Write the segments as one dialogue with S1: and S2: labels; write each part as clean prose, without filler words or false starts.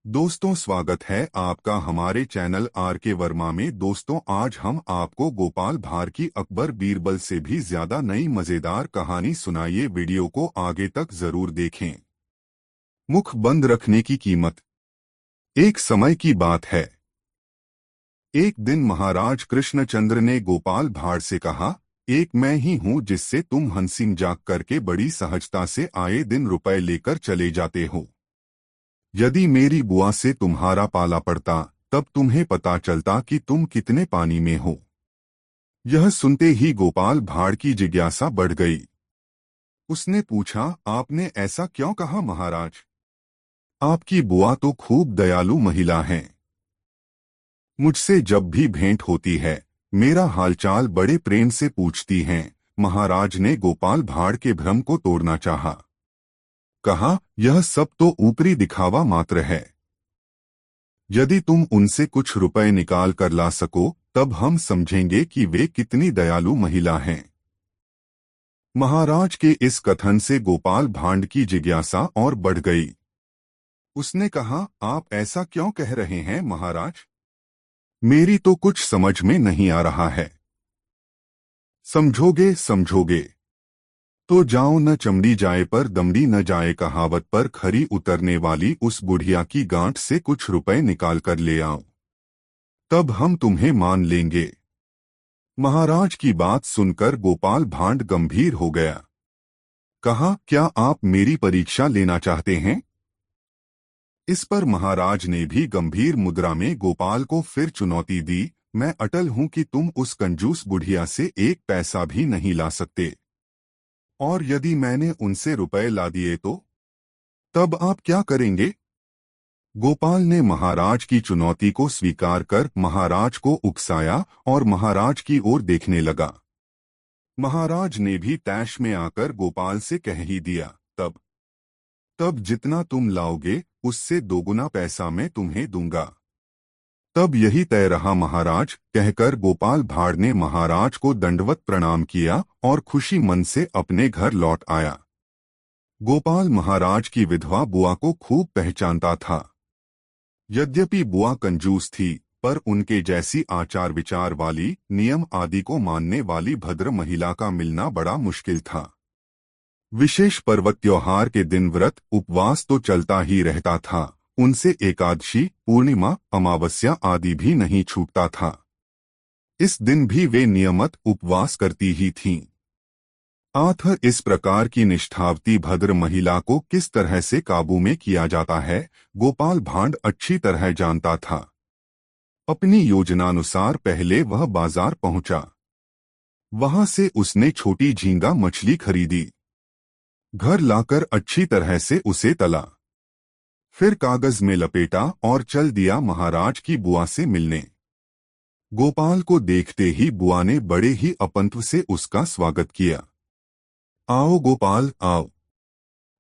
S1: दोस्तों, स्वागत है आपका हमारे चैनल आर के वर्मा में। दोस्तों, आज हम आपको गोपाल भाड़ की अकबर बीरबल से भी ज्यादा नई मजेदार कहानी सुनाइए। वीडियो को आगे तक जरूर देखें। मुख बंद रखने की कीमत। एक समय की बात है। एक दिन महाराज कृष्णचंद्र ने गोपाल भाड़ से कहा, एक मैं ही हूँ जिससे तुम हंसिंग जाग करके बड़ी सहजता से आए दिन रुपए लेकर चले जाते हो। यदि मेरी बुआ से तुम्हारा पाला पड़ता तब तुम्हें पता चलता कि तुम कितने पानी में हो। यह सुनते ही गोपाल भाड़ की जिज्ञासा बढ़ गई। उसने पूछा, आपने ऐसा क्यों कहा महाराज? आपकी बुआ तो खूब दयालु महिला हैं। मुझसे जब भी भेंट होती है मेरा हालचाल बड़े प्रेम से पूछती हैं। महाराज ने गोपाल भाड़ के भ्रम को तोड़ना चाहा। कहा, यह सब तो ऊपरी दिखावा मात्र है। यदि तुम उनसे कुछ रुपए निकाल कर ला सको तब हम समझेंगे कि वे कितनी दयालु महिला हैं। महाराज के इस कथन से गोपाल भाड़ की जिज्ञासा और बढ़ गई। उसने कहा, आप ऐसा क्यों कह रहे हैं महाराज? मेरी तो कुछ समझ में नहीं आ रहा है। समझोगे समझोगे तो जाओ, न चमड़ी जाए पर दमड़ी न जाए कहावत पर खरी उतरने वाली उस बुढ़िया की गांठ से कुछ रुपए निकाल कर ले आओ, तब हम तुम्हें मान लेंगे। महाराज की बात सुनकर गोपाल भाड़ गंभीर हो गया। कहा, क्या आप मेरी परीक्षा लेना चाहते हैं? इस पर महाराज ने भी गंभीर मुद्रा में गोपाल को फिर चुनौती दी। मैं अटल हूं कि तुम उस कंजूस बुढ़िया से एक पैसा भी नहीं ला सकते। और यदि मैंने उनसे रुपए ला दिए तो तब आप क्या करेंगे? गोपाल ने महाराज की चुनौती को स्वीकार कर महाराज को उकसाया और महाराज की ओर देखने लगा। महाराज ने भी तैश में आकर गोपाल से कह ही दिया, तब तब जितना तुम लाओगे उससे दोगुना पैसा मैं तुम्हें दूंगा। तब यही तय रहा महाराज, कहकर गोपाल भाड़ ने महाराज को दंडवत प्रणाम किया और खुशी मन से अपने घर लौट आया। गोपाल महाराज की विधवा बुआ को खूब पहचानता था। यद्यपि बुआ कंजूस थी, पर उनके जैसी आचार विचार वाली, नियम आदि को मानने वाली भद्र महिला का मिलना बड़ा मुश्किल था। विशेष पर्व त्योहार के दिन व्रत उपवास तो चलता ही रहता था। उनसे एकादशी, पूर्णिमा, अमावस्या आदि भी नहीं छूटता था। इस दिन भी वे नियमित उपवास करती ही थीं। आखिर इस प्रकार की निष्ठावती भद्र महिला को किस तरह से काबू में किया जाता है, गोपाल भाड़ अच्छी तरह जानता था। अपनी योजनानुसार पहले वह बाजार पहुंचा। वहां से उसने छोटी झींगा मछली खरीदी। घर लाकर अच्छी तरह से उसे तला। फिर कागज में लपेटा और चल दिया महाराज की बुआ से मिलने। गोपाल को देखते ही बुआ ने बड़े ही अपंत्व से उसका स्वागत किया। आओ गोपाल, आओ।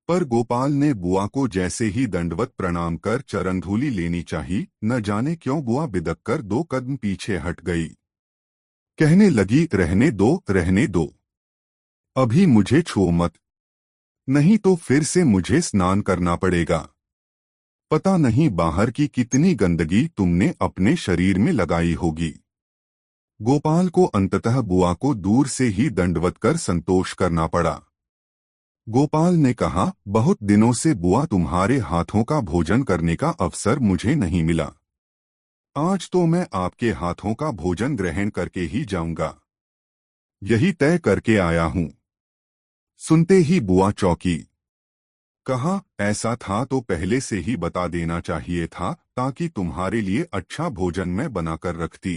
S1: पर गोपाल ने बुआ को जैसे ही दंडवत प्रणाम कर चरणधूलि लेनी चाहिए, न जाने क्यों बुआ बिदक कर 2 कदम पीछे हट गई। कहने लगी, रहने दो रहने दो, अभी मुझे छुओ मत, नहीं तो फिर से मुझे स्नान करना पड़ेगा। पता नहीं बाहर की कितनी गंदगी तुमने अपने शरीर में लगाई होगी। गोपाल को अंततः बुआ को दूर से ही दंडवत कर संतोष करना पड़ा। गोपाल ने कहा, बहुत दिनों से बुआ तुम्हारे हाथों का भोजन करने का अवसर मुझे नहीं मिला। आज तो मैं आपके हाथों का भोजन ग्रहण करके ही जाऊंगा। यही तय करके आया हूं। सुनते ही बुआ चौंकी। कहा, ऐसा था तो पहले से ही बता देना चाहिए था, ताकि तुम्हारे लिए अच्छा भोजन मैं बनाकर रखती।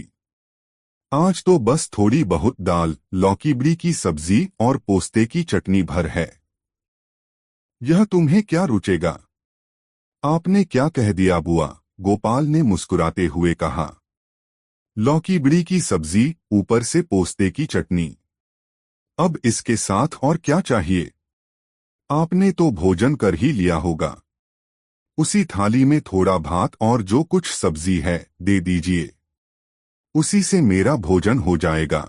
S1: आज तो बस थोड़ी बहुत दाल, लौकी की सब्जी और पोस्ते की चटनी भर है। यह तुम्हें क्या रुचेगा? आपने क्या कह दिया बुआ? गोपाल ने मुस्कुराते हुए कहा। लौकी की सब्जी, ऊपर से पोस्ते की चटनी। अब इसके साथ और क्या चाहिए? आपने तो भोजन कर ही लिया होगा। उसी थाली में थोड़ा भात और जो कुछ सब्जी है दे दीजिए, उसी से मेरा भोजन हो जाएगा।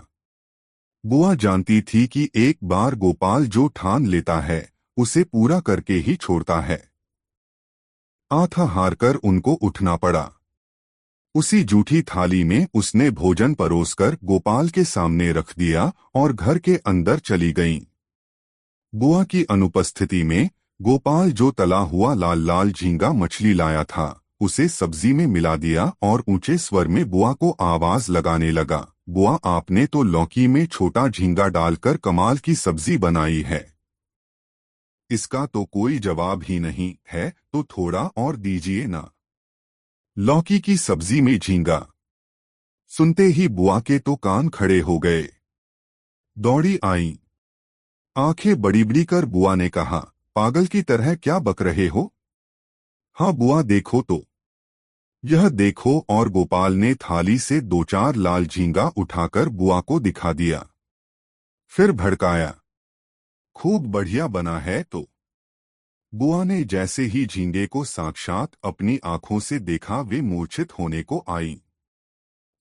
S1: बुआ जानती थी कि एक बार गोपाल जो ठान लेता है उसे पूरा करके ही छोड़ता है। आथा हारकर उनको उठना पड़ा। उसी जूठी थाली में उसने भोजन परोसकर गोपाल के सामने रख दिया और घर के अंदर चली गईं। बुआ की अनुपस्थिति में गोपाल जो तला हुआ लाल लाल झींगा मछली लाया था उसे सब्जी में मिला दिया और ऊंचे स्वर में बुआ को आवाज लगाने लगा, बुआ आपने तो लौकी में छोटा झींगा डालकर कमाल की सब्जी बनाई है। इसका तो कोई जवाब ही नहीं है, तो थोड़ा और दीजिए ना। लौकी की सब्जी में झींगा सुनते ही बुआ के तो कान खड़े हो गए। दौड़ी आई। आंखें बड़ी बड़ी कर बुआ ने कहा, पागल की तरह क्या बक रहे हो? हाँ बुआ देखो तो। यह देखो, और गोपाल ने थाली से दो चार लाल झींगा उठाकर बुआ को दिखा दिया। फिर भड़काया, खूब बढ़िया बना है तो। बुआ ने जैसे ही झींगे को साक्षात अपनी आंखों से देखा वे मूर्छित होने को आई।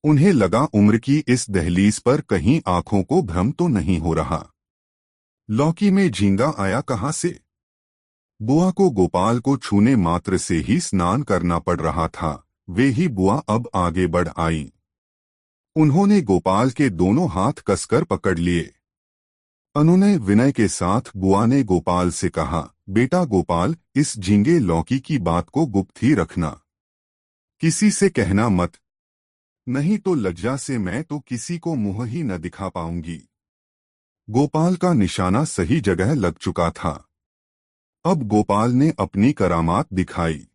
S1: उन्हें लगा उम्र की इस दहलीज पर कहीं आंखों को भ्रम तो नहीं हो रहा। लौकी में झींगा आया कहाँ से? बुआ को गोपाल को छूने मात्र से ही स्नान करना पड़ रहा था। वे ही बुआ अब आगे बढ़ आई। उन्होंने गोपाल के दोनों हाथ कसकर पकड़ लिए। अनुनय विनय के साथ बुआ ने गोपाल से कहा, बेटा गोपाल, इस झींगे लौकी की बात को गुप्त ही रखना, किसी से कहना मत, नहीं तो लज्जा से मैं तो किसी को मुंह ही न दिखा पाऊंगी। गोपाल का निशाना सही जगह लग चुका था। अब गोपाल ने अपनी करामात दिखाई।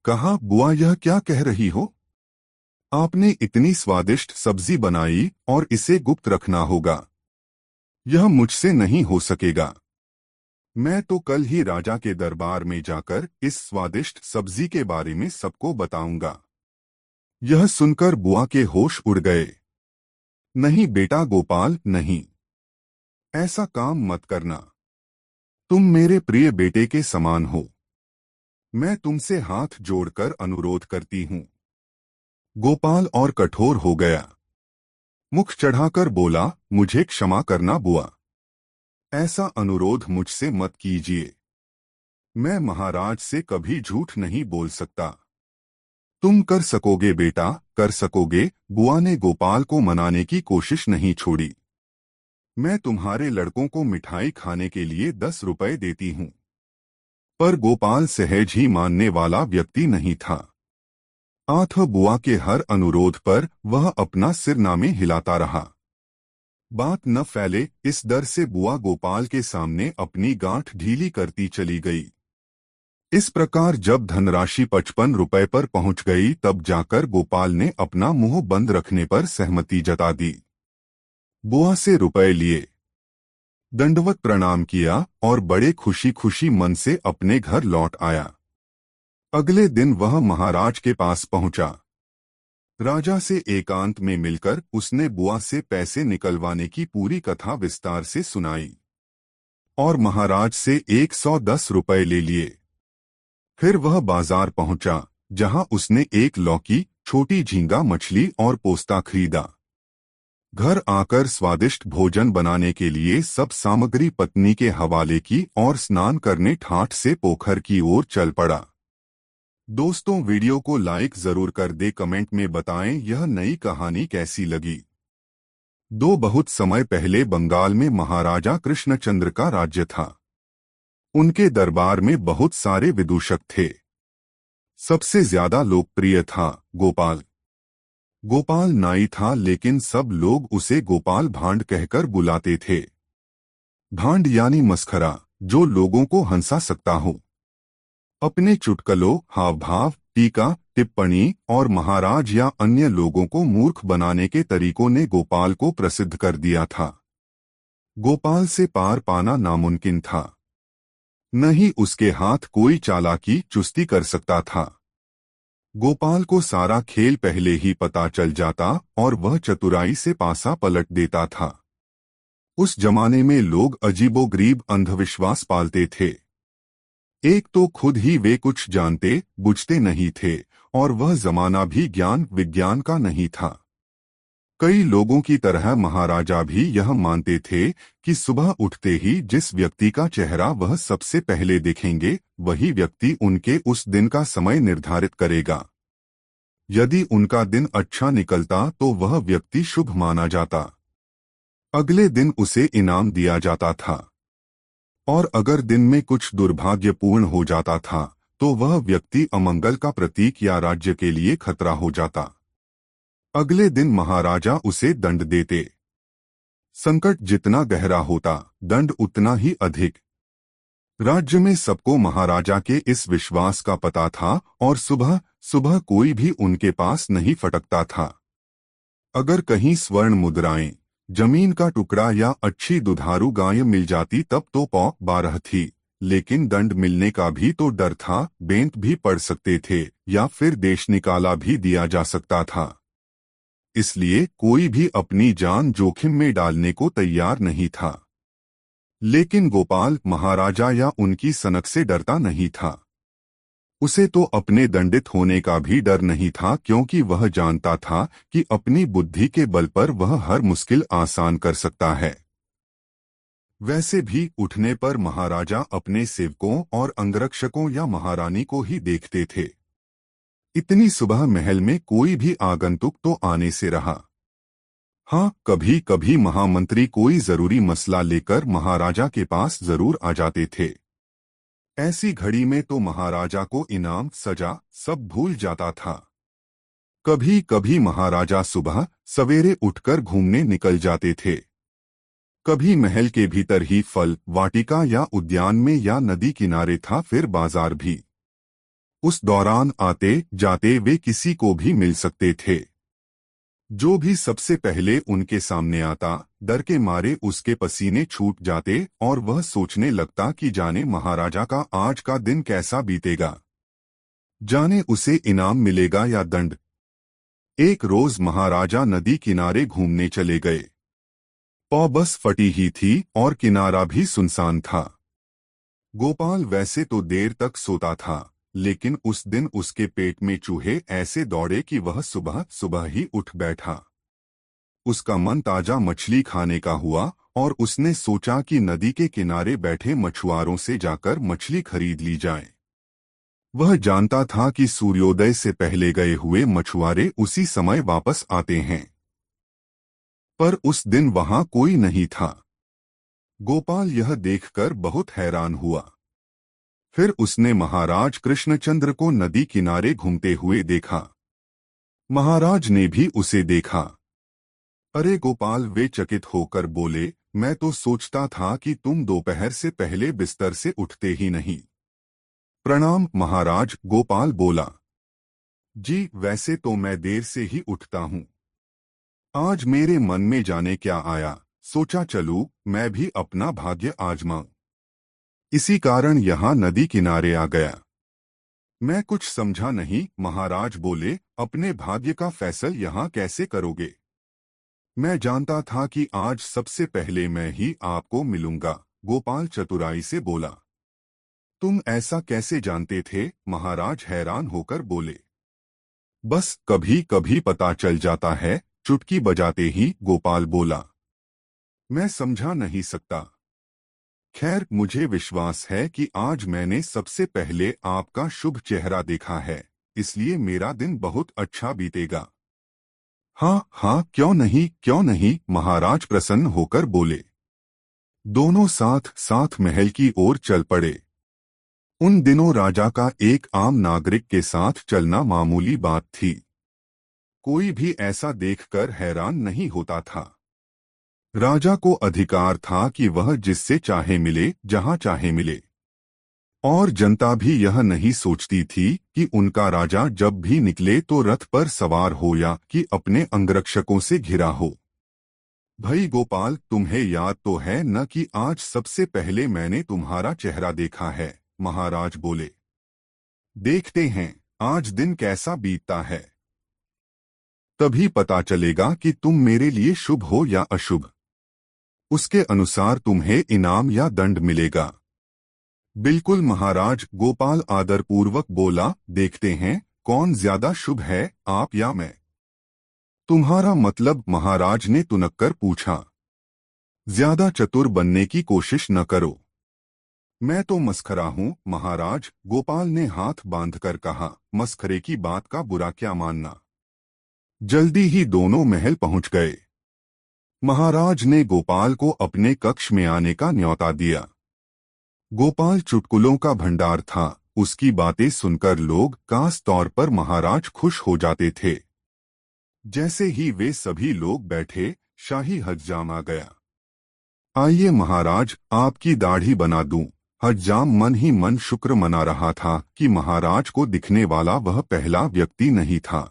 S1: कहा, बुआ यह क्या कह रही हो? आपने इतनी स्वादिष्ट सब्जी बनाई और इसे गुप्त रखना होगा। यह मुझसे नहीं हो सकेगा। मैं तो कल ही राजा के दरबार में जाकर इस स्वादिष्ट सब्जी के बारे में सबको बताऊंगा। यह सुनकर बुआ के होश उड़ गए। नहीं बेटा गोपाल, नहीं, ऐसा काम मत करना। तुम मेरे प्रिय बेटे के समान हो। मैं तुमसे हाथ जोड़कर अनुरोध करती हूं। गोपाल और कठोर हो गया। मुख चढ़ाकर बोला, मुझे क्षमा करना बुआ। ऐसा अनुरोध मुझसे मत कीजिए। मैं महाराज से कभी झूठ नहीं बोल सकता। तुम कर सकोगे बेटा, कर सकोगे। बुआ ने गोपाल को मनाने की कोशिश नहीं छोड़ी। मैं तुम्हारे लड़कों को मिठाई खाने के लिए 10 रुपए देती हूं। पर गोपाल सहज ही मानने वाला व्यक्ति नहीं था। आठ बुआ के हर अनुरोध पर वह अपना सिरनामे हिलाता रहा। बात न फैले इस डर से बुआ गोपाल के सामने अपनी गांठ ढीली करती चली गई। इस प्रकार जब धनराशि 55 रुपए पर पहुंच गई तब जाकर गोपाल ने अपना मुंह बंद रखने पर सहमति जता दी। बुआ से रुपए लिए, दंडवत प्रणाम किया और बड़े खुशी खुशी मन से अपने घर लौट आया। अगले दिन वह महाराज के पास पहुंचा। राजा से एकांत में मिलकर उसने बुआ से पैसे निकलवाने की पूरी कथा विस्तार से सुनाई और महाराज से 110 रुपए ले लिए। फिर वह बाजार पहुंचा जहां उसने एक लौकी, छोटी झींगा मछली और पोस्ता खरीदा। घर आकर स्वादिष्ट भोजन बनाने के लिए सब सामग्री पत्नी के हवाले की और स्नान करने ठाठ से पोखर की ओर चल पड़ा। दोस्तों वीडियो को लाइक जरूर कर दे, कमेंट में बताएं यह नई कहानी कैसी लगी। बहुत समय पहले बंगाल में महाराजा कृष्णचंद्र का राज्य था। उनके दरबार में बहुत सारे विदूषक थे। सबसे ज्यादा लोकप्रिय था गोपाल। गोपाल नाई था लेकिन सब लोग उसे गोपाल भांड कहकर बुलाते थे। भांड यानी मस्खरा, जो लोगों को हंसा सकता हो। अपने चुटकुलों, हाव भाव, टीका टिप्पणी और महाराज या अन्य लोगों को मूर्ख बनाने के तरीकों ने गोपाल को प्रसिद्ध कर दिया था। गोपाल से पार पाना नामुमकिन था। न ही उसके हाथ कोई चालाकी चुस्ती कर सकता था। गोपाल को सारा खेल पहले ही पता चल जाता और वह चतुराई से पासा पलट देता था। उस जमाने में लोग अजीबोगरीब अंधविश्वास पालते थे। एक तो खुद ही वे कुछ जानते बुझते नहीं थे और वह जमाना भी ज्ञान विज्ञान का नहीं था। कई लोगों की तरह महाराजा भी यह मानते थे कि सुबह उठते ही जिस व्यक्ति का चेहरा वह सबसे पहले देखेंगे वही व्यक्ति उनके उस दिन का समय निर्धारित करेगा। यदि उनका दिन अच्छा निकलता तो वह व्यक्ति शुभ माना जाता। अगले दिन उसे इनाम दिया जाता था। और अगर दिन में कुछ दुर्भाग्यपूर्ण हो जाता था तो वह व्यक्ति अमंगल का प्रतीक या राज्य के लिए खतरा हो जाता। अगले दिन महाराजा उसे दंड देते। संकट जितना गहरा होता दंड उतना ही अधिक। राज्य में सबको महाराजा के इस विश्वास का पता था और सुबह सुबह कोई भी उनके पास नहीं फटकता था। अगर कहीं स्वर्ण मुद्राएं, जमीन का टुकड़ा या अच्छी दुधारू गाय मिल जाती तब तो पौ 12 थी, लेकिन दंड मिलने का भी तो डर था। बेंत भी पड़ सकते थे या फिर देश निकाला भी दिया जा सकता था। इसलिए कोई भी अपनी जान जोखिम में डालने को तैयार नहीं था। लेकिन गोपाल महाराजा या उनकी सनक से डरता नहीं था। उसे तो अपने दंडित होने का भी डर नहीं था, क्योंकि वह जानता था कि अपनी बुद्धि के बल पर वह हर मुश्किल आसान कर सकता है। वैसे भी उठने पर महाराजा अपने सेवकों और अंगरक्षकों या महारानी को ही देखते थे। इतनी सुबह महल में कोई भी आगंतुक तो आने से रहा। हाँ, कभी कभी महामंत्री कोई जरूरी मसला लेकर महाराजा के पास जरूर आ जाते थे। ऐसी घड़ी में तो महाराजा को इनाम सजा सब भूल जाता था। कभी कभी महाराजा सुबह सवेरे उठकर घूमने निकल जाते थे। कभी महल के भीतर ही फल वाटिका या उद्यान में या नदी किनारे था, फिर बाजार भी। उस दौरान आते जाते वे किसी को भी मिल सकते थे। जो भी सबसे पहले उनके सामने आता डर के मारे उसके पसीने छूट जाते और वह सोचने लगता कि जाने महाराजा का आज का दिन कैसा बीतेगा, जाने उसे इनाम मिलेगा या दंड। एक रोज महाराजा नदी किनारे घूमने चले गए। पौ बस फटी ही थी और किनारा भी सुनसान था। गोपाल वैसे तो देर तक सोता था, लेकिन उस दिन उसके पेट में चूहे ऐसे दौड़े कि वह सुबह सुबह ही उठ बैठा। उसका मन ताजा मछली खाने का हुआ और उसने सोचा कि नदी के किनारे बैठे मछुआरों से जाकर मछली खरीद ली जाए। वह जानता था कि सूर्योदय से पहले गए हुए मछुआरे उसी समय वापस आते हैं। पर उस दिन वहां कोई नहीं था। गोपाल यह देखकर बहुत हैरान हुआ। फिर उसने महाराज कृष्णचंद्र को नदी किनारे घूमते हुए देखा। महाराज ने भी उसे देखा। अरे गोपाल, वे चकित होकर बोले, मैं तो सोचता था कि तुम दोपहर से पहले बिस्तर से उठते ही नहीं। प्रणाम महाराज, गोपाल बोला। जी, वैसे तो मैं देर से ही उठता हूँ। आज मेरे मन में जाने क्या आया, सोचा चलूं मैं भी अपना भाग्य आजमाऊं। इसी कारण यहाँ नदी किनारे आ गया। मैं कुछ समझा नहीं, महाराज बोले, अपने भाग्य का फैसल यहाँ कैसे करोगे? मैं जानता था कि आज सबसे पहले मैं ही आपको मिलूंगा, गोपाल चतुराई से बोला। तुम ऐसा कैसे जानते थे? महाराज हैरान होकर बोले। बस कभी कभी पता चल जाता है, चुटकी बजाते ही गोपाल बोला। मैं समझा नहीं सकता। खैर, मुझे विश्वास है कि आज मैंने सबसे पहले आपका शुभ चेहरा देखा है, इसलिए मेरा दिन बहुत अच्छा बीतेगा। हाँ हाँ, क्यों नहीं क्यों नहीं, महाराज प्रसन्न होकर बोले। दोनों साथ साथ महल की ओर चल पड़े। उन दिनों राजा का एक आम नागरिक के साथ चलना मामूली बात थी। कोई भी ऐसा देखकर हैरान नहीं होता था। राजा को अधिकार था कि वह जिससे चाहे मिले, जहां चाहे मिले। और जनता भी यह नहीं सोचती थी कि उनका राजा जब भी निकले तो रथ पर सवार हो या कि अपने अंगरक्षकों से घिरा हो। भाई गोपाल, तुम्हें याद तो है न कि आज सबसे पहले मैंने तुम्हारा चेहरा देखा है, महाराज बोले। देखते हैं आज दिन कैसा बीतता है, तभी पता चलेगा कि तुम मेरे लिए शुभ हो या अशुभ। उसके अनुसार तुम्हें इनाम या दंड मिलेगा। बिल्कुल महाराज, गोपाल आदरपूर्वक बोला। देखते हैं कौन ज्यादा शुभ है, आप या मैं। तुम्हारा मतलब? महाराज ने तुनक कर पूछा। ज्यादा चतुर बनने की कोशिश न करो। मैं तो मस्खरा हूँ महाराज, गोपाल ने हाथ बांधकर कहा। मस्खरे की बात का बुरा क्या मानना। जल्दी ही दोनों महल पहुंच गए। महाराज ने गोपाल को अपने कक्ष में आने का न्योता दिया। गोपाल चुटकुलों का भंडार था। उसकी बातें सुनकर लोग खास तौर पर महाराज खुश हो जाते थे। जैसे ही वे सभी लोग बैठे, शाही हज्जाम आ गया। आइए महाराज, आपकी दाढ़ी बना दूं। हज्जाम मन ही मन शुक्र मना रहा था कि महाराज को दिखने वाला वह पहला व्यक्ति नहीं था।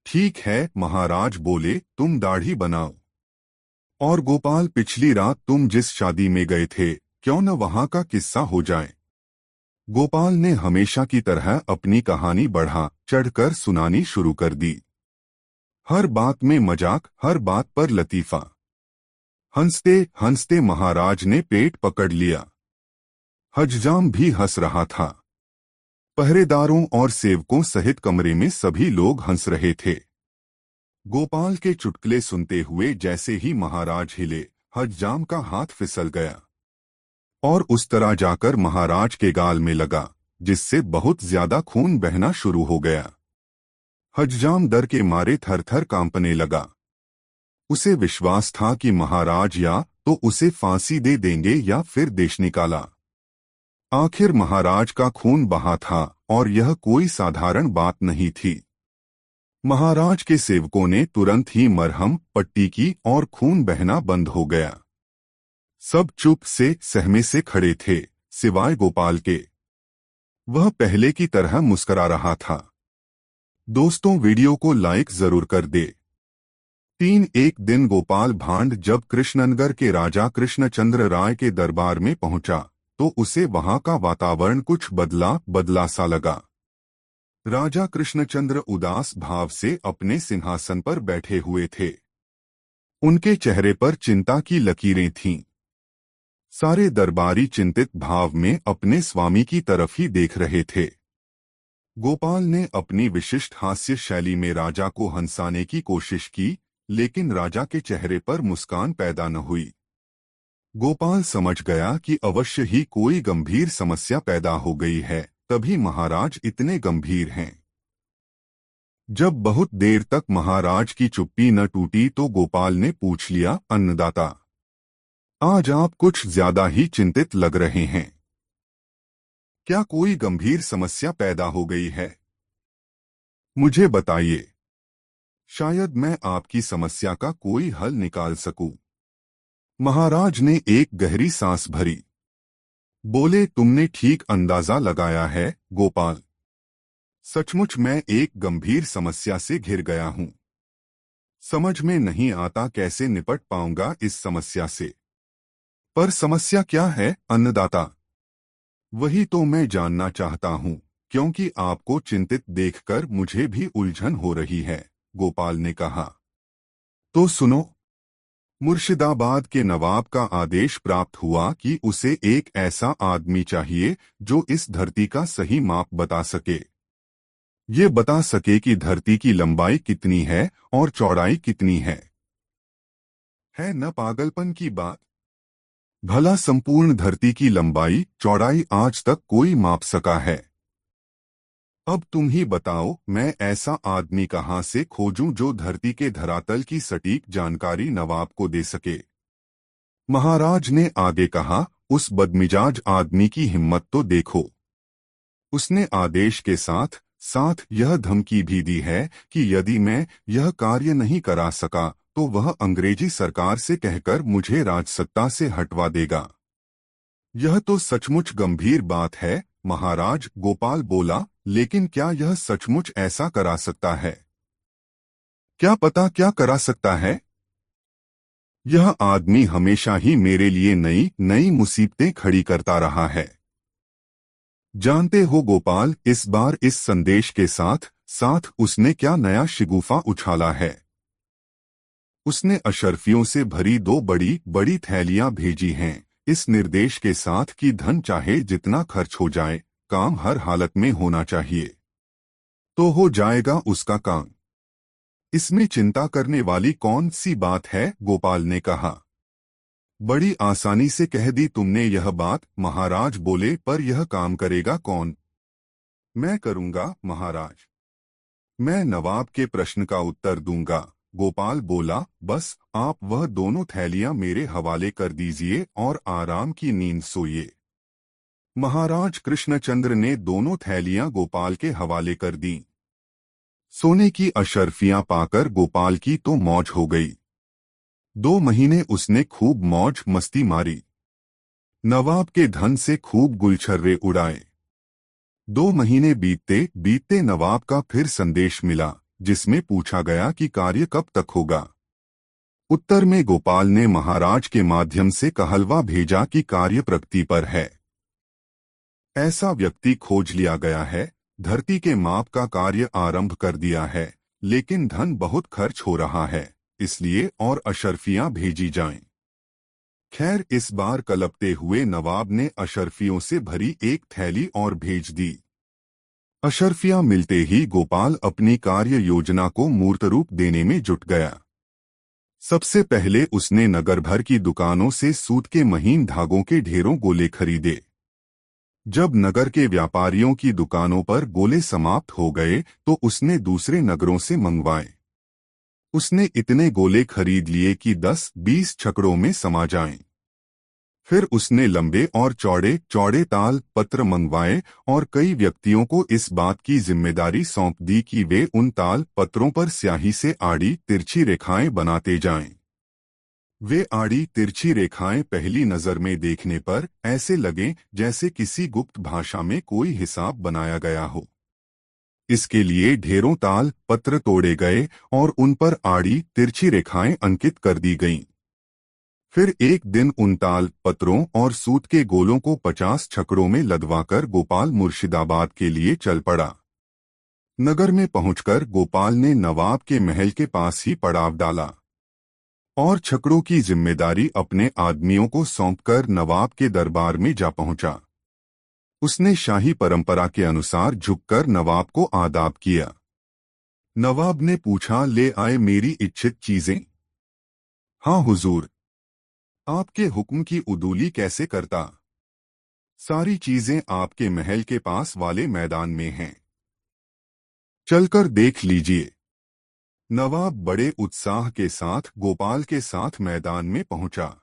S1: ठीक है, महाराज बोले, तुम दाढ़ी बनाओ। और गोपाल, पिछली रात तुम जिस शादी में गए थे, क्यों न वहां का किस्सा हो जाए। गोपाल ने हमेशा की तरह अपनी कहानी बढ़ा चढ़कर सुनानी शुरू कर दी। हर बात में मजाक, हर बात पर लतीफा। हंसते हंसते महाराज ने पेट पकड़ लिया। हज्जाम भी हंस रहा था। पहरेदारों और सेवकों सहित कमरे में सभी लोग हंस रहे थे। गोपाल के चुटकुले सुनते हुए जैसे ही महाराज हिले, हज्जाम का हाथ फिसल गया और उस तरह जाकर महाराज के गाल में लगा, जिससे बहुत ज्यादा खून बहना शुरू हो गया। हज्जाम डर के मारे थर थर कांपने लगा। उसे विश्वास था कि महाराज या तो उसे फांसी दे देंगे या फिर देश निकाला। आखिर महाराज का खून बहा था और यह कोई साधारण बात नहीं थी। महाराज के सेवकों ने तुरंत ही मरहम पट्टी की और खून बहना बंद हो गया। सब चुप से सहमे से खड़े थे, सिवाय गोपाल के। वह पहले की तरह मुस्कुरा रहा था। दोस्तों, वीडियो को लाइक जरूर कर दे। एक दिन गोपाल भांड जब कृष्णनगर के राजा कृष्णचंद्र राय के दरबार में पहुंचा, तो उसे वहां का वातावरण कुछ बदला बदला सा लगा। राजा कृष्णचंद्र उदास भाव से अपने सिंहासन पर बैठे हुए थे। उनके चेहरे पर चिंता की लकीरें थीं। सारे दरबारी चिंतित भाव में अपने स्वामी की तरफ ही देख रहे थे। गोपाल ने अपनी विशिष्ट हास्य शैली में राजा को हंसाने की कोशिश की, लेकिन राजा के चेहरे पर मुस्कान पैदा न हुई। गोपाल समझ गया कि अवश्य ही कोई गंभीर समस्या पैदा हो गई है, तभी महाराज इतने गंभीर हैं। जब बहुत देर तक महाराज की चुप्पी न टूटी तो गोपाल ने पूछ लिया, अन्नदाता, आज आप कुछ ज्यादा ही चिंतित लग रहे हैं। क्या कोई गंभीर समस्या पैदा हो गई है? मुझे बताइए। शायद मैं आपकी समस्या का कोई हल निकाल सकूं। महाराज ने एक गहरी सांस भरी। बोले, तुमने ठीक अंदाजा लगाया है गोपाल। सचमुच मैं एक गंभीर समस्या से घिर गया हूं। समझ में नहीं आता कैसे निपट पाऊंगा इस समस्या से। पर समस्या क्या है अन्नदाता? वही तो मैं जानना चाहता हूं, क्योंकि आपको चिंतित देखकर मुझे भी उलझन हो रही है, गोपाल ने कहा। तो सुनो। मुर्शिदाबाद के नवाब का आदेश प्राप्त हुआ कि उसे एक ऐसा आदमी चाहिए जो इस धरती का सही माप बता सके। ये बता सके कि धरती की लंबाई कितनी है और चौड़ाई कितनी है न पागलपन की बात? भला संपूर्ण धरती की लंबाई चौड़ाई आज तक कोई माप सका है? अब तुम ही बताओ, मैं ऐसा आदमी कहां से खोजूं जो धरती के धरातल की सटीक जानकारी नवाब को दे सके? महाराज ने आगे कहा, उस बदमिजाज आदमी की हिम्मत तो देखो। उसने आदेश के साथ साथ यह धमकी भी दी है कि यदि मैं यह कार्य नहीं करा सका तो वह अंग्रेजी सरकार से कहकर मुझे राजसत्ता से हटवा देगा। यह तो सचमुच गंभीर बात है महाराज, गोपाल बोला, लेकिन क्या यह सचमुच ऐसा करा सकता है? क्या पता क्या करा सकता है। यह आदमी हमेशा ही मेरे लिए नई नई मुसीबतें खड़ी करता रहा है। जानते हो गोपाल, इस बार इस संदेश के साथ साथ उसने क्या नया शिगुफा उछाला है। उसने अशर्फियों से भरी 2 बड़ी बड़ी थैलियां भेजी हैं, इस निर्देश के साथ कि धन चाहे जितना खर्च हो जाए, काम हर हालत में होना चाहिए। तो हो जाएगा उसका काम। इसमें चिंता करने वाली कौन सी बात है, गोपाल ने कहा। बड़ी आसानी से कह दी तुमने यह बात, महाराज बोले, पर यह काम करेगा कौन? मैं करूंगा, महाराज। मैं नवाब के प्रश्न का उत्तर दूंगा। गोपाल बोला, बस आप वह दोनों थैलियां मेरे हवाले कर दीजिए और आराम की नींद सोइए। महाराज कृष्णचंद्र ने दोनों थैलियां गोपाल के हवाले कर दी। सोने की अशर्फियां पाकर गोपाल की तो मौज हो गई। 2 महीने उसने खूब मौज मस्ती मारी। नवाब के धन से खूब गुलछर्रे उड़ाए। 2 महीने बीतते बीतते नवाब का फिर संदेश मिला, जिसमें पूछा गया कि कार्य कब तक होगा। उत्तर में गोपाल ने महाराज के माध्यम से कहलवा भेजा कि कार्य प्रगति पर है। ऐसा व्यक्ति खोज लिया गया है, धरती के माप का कार्य आरंभ कर दिया है, लेकिन धन बहुत खर्च हो रहा है, इसलिए और अशर्फियां भेजी जाएं। खैर, इस बार कलपते हुए नवाब ने अशर्फियों से भरी एक थैली और भेज दी। अशर्फियां मिलते ही गोपाल अपनी कार्य योजना को मूर्त रूप देने में जुट गया। सबसे पहले उसने नगर भर की दुकानों से सूत के महीन धागों के ढेरों गोले खरीदे। जब नगर के व्यापारियों की दुकानों पर गोले समाप्त हो गए तो उसने दूसरे नगरों से मंगवाए। उसने इतने गोले खरीद लिए कि 10-20 छकड़ों में समा जाएं। फिर उसने लंबे और चौड़े चौड़े ताल पत्र मंगवाए और कई व्यक्तियों को इस बात की जिम्मेदारी सौंप दी कि वे उन ताल पत्रों पर स्याही से आड़ी तिरछी रेखाएं बनाते जाएं। वे आड़ी तिरछी रेखाएं पहली नजर में देखने पर ऐसे लगें जैसे किसी गुप्त भाषा में कोई हिसाब बनाया गया हो। इसके लिए ढेरों ताल पत्र तोड़े गए और उन पर आड़ी तिरछी रेखाएं अंकित कर दी गईं। फिर एक दिन उन ताल पत्रों और सूत के गोलों को 50 छकड़ों में लदवाकर गोपाल मुर्शिदाबाद के लिए चल पड़ा। नगर में पहुंचकर गोपाल ने नवाब के महल के पास ही पड़ाव डाला और छकड़ों की जिम्मेदारी अपने आदमियों को सौंपकर नवाब के दरबार में जा पहुंचा। उसने शाही परंपरा के अनुसार झुककर नवाब को आदाब किया। नवाब ने पूछा, ले आए मेरी इच्छित चीजें? हाँ हुजूर। आपके हुक्म की उदूली कैसे करता? सारी चीजें आपके महल के पास वाले मैदान में हैं, चलकर देख लीजिए। नवाब बड़े उत्साह के साथ गोपाल के साथ मैदान में पहुंचा।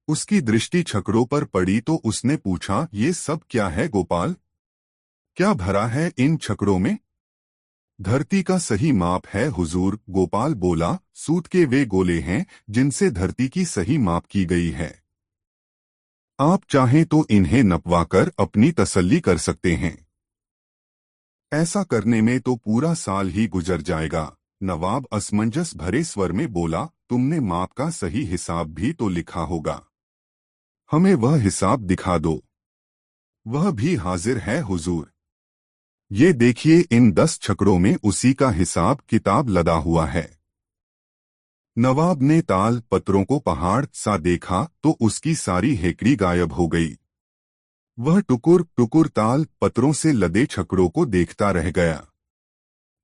S1: उसकी दृष्टि छकड़ों पर पड़ी तो उसने पूछा, ये सब क्या है गोपाल? क्या भरा है इन छकड़ों में? धरती का सही माप है हुजूर, गोपाल बोला। सूत के वे गोले हैं जिनसे धरती की सही माप की गई है। आप चाहें तो इन्हें नपवाकर अपनी तसल्ली कर सकते हैं। ऐसा करने में तो पूरा साल ही गुजर जाएगा। नवाब असमंजस भरे स्वर में बोला, तुमने माप का सही हिसाब भी तो लिखा होगा, हमें वह हिसाब दिखा दो। वह भी हाजिर है हुजूर। ये देखिए, इन 10 छकड़ों में उसी का हिसाब किताब लदा हुआ है। नवाब ने ताल पत्रों को पहाड़ सा देखा तो उसकी सारी हेकड़ी गायब हो गई। वह टुकुर टुकुर ताल पत्रों से लदे छकड़ों को देखता रह गया।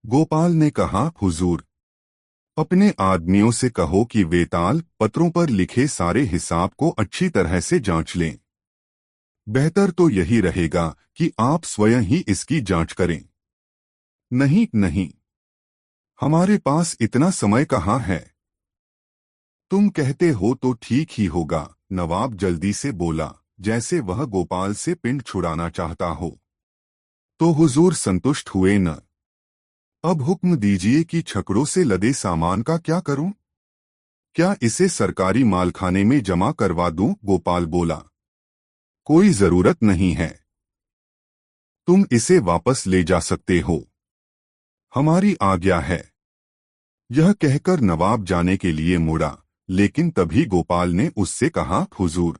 S1: गोपाल ने कहा, हुजूर, अपने आदमियों से कहो कि वे ताल पत्रों पर लिखे सारे हिसाब को अच्छी तरह से जांच लें। बेहतर तो यही रहेगा कि आप स्वयं ही इसकी जांच करें। नहीं नहीं, हमारे पास इतना समय कहाँ है। तुम कहते हो तो ठीक ही होगा, नवाब जल्दी से बोला, जैसे वह गोपाल से पिंड छुड़ाना चाहता हो। तो हुजूर संतुष्ट हुए न? अब हुक्म दीजिए कि छकड़ों से लदे सामान का क्या करूं? क्या इसे सरकारी मालखाने में जमा करवा दूं? गोपाल बोला। कोई जरूरत नहीं है, तुम इसे वापस ले जा सकते हो, हमारी आज्ञा है। यह कहकर नवाब जाने के लिए मुड़ा, लेकिन तभी गोपाल ने उससे कहा, हुजूर,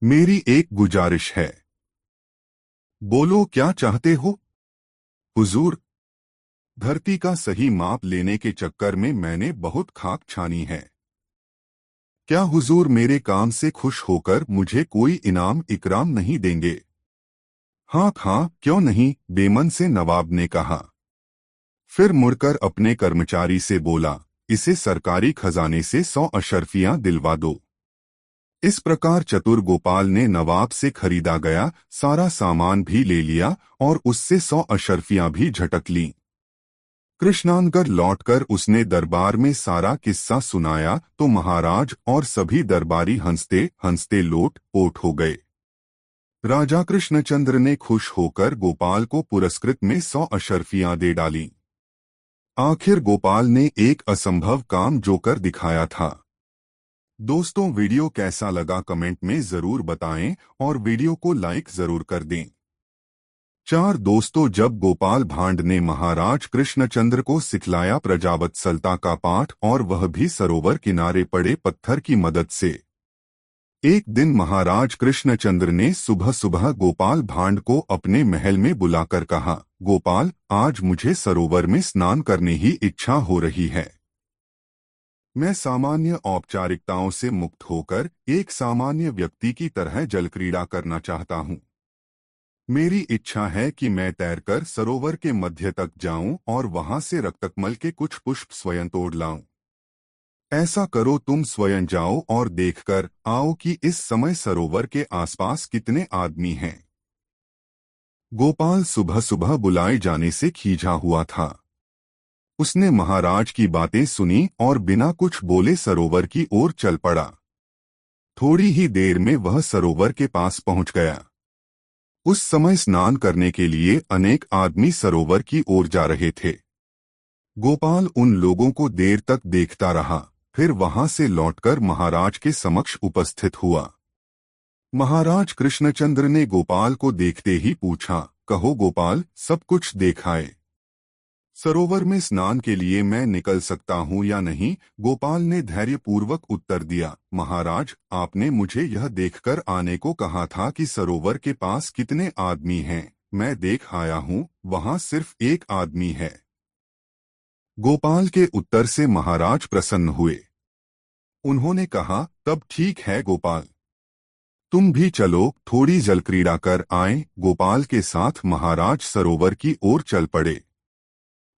S1: मेरी एक गुजारिश है। बोलो, क्या चाहते हो? हुजूर, धरती का सही माप लेने के चक्कर में मैंने बहुत खाक छानी है। क्या हुजूर मेरे काम से खुश होकर मुझे कोई इनाम इकराम नहीं देंगे? हाँ हाँ, क्यों नहीं, बेमन से नवाब ने कहा। फिर मुड़कर अपने कर्मचारी से बोला, इसे सरकारी खजाने से 100 अशर्फियां दिलवा दो। इस प्रकार चतुर गोपाल ने नवाब से खरीदा गया सारा सामान भी ले लिया और उससे 100 अशर्फियां भी झटक लीं। कृष्णानगढ़ लौटकर उसने दरबार में सारा किस्सा सुनाया तो महाराज और सभी दरबारी हंसते हंसते लोट पोट हो गए। राजा कृष्णचंद्र ने खुश होकर गोपाल को पुरस्कृत में 100 अशर्फियां दे डाली। आखिर गोपाल ने एक असंभव काम जो कर दिखाया था। दोस्तों, वीडियो कैसा लगा कमेंट में जरूर बताएं और वीडियो को लाइक जरूर कर दें। 4 दोस्तों, जब गोपाल भांड ने महाराज कृष्णचंद्र को सिखलाया प्रजावत्सलता का पाठ और वह भी सरोवर किनारे पड़े पत्थर की मदद से। एक दिन महाराज कृष्णचंद्र ने सुबह सुबह गोपाल भांड को अपने महल में बुलाकर कहा, गोपाल, आज मुझे सरोवर में स्नान करने ही इच्छा हो रही है। मैं सामान्य औपचारिकताओं से मुक्त होकर एक सामान्य व्यक्ति की तरह जलक्रीड़ा करना चाहता हूँ। मेरी इच्छा है कि मैं तैरकर सरोवर के मध्य तक जाऊं और वहां से रक्तकमल के कुछ पुष्प स्वयं तोड़ लाऊं। ऐसा करो, तुम स्वयं जाओ और देखकर आओ कि इस समय सरोवर के आसपास कितने आदमी हैं। गोपाल सुबह सुबह बुलाए जाने से खींचा हुआ था। उसने महाराज की बातें सुनी और बिना कुछ बोले सरोवर की ओर चल पड़ा। थोड़ी ही देर में वह सरोवर के पास पहुंच गया। उस समय स्नान करने के लिए अनेक आदमी सरोवर की ओर जा रहे थे। गोपाल उन लोगों को देर तक देखता रहा, फिर वहां से लौटकर महाराज के समक्ष उपस्थित हुआ। महाराज कृष्णचंद्र ने गोपाल को देखते ही पूछा, कहो गोपाल, सब कुछ देखाए। सरोवर में स्नान के लिए मैं निकल सकता हूँ या नहीं? गोपाल ने धैर्यपूर्वक उत्तर दिया, महाराज, आपने मुझे यह देखकर आने को कहा था कि सरोवर के पास कितने आदमी हैं। मैं देख आया हूँ, वहाँ सिर्फ एक आदमी है। गोपाल के उत्तर से महाराज प्रसन्न हुए। उन्होंने कहा, तब ठीक है गोपाल, तुम भी चलो, थोड़ी जलक्रीड़ा कर आए। गोपाल के साथ महाराज सरोवर की ओर चल पड़े।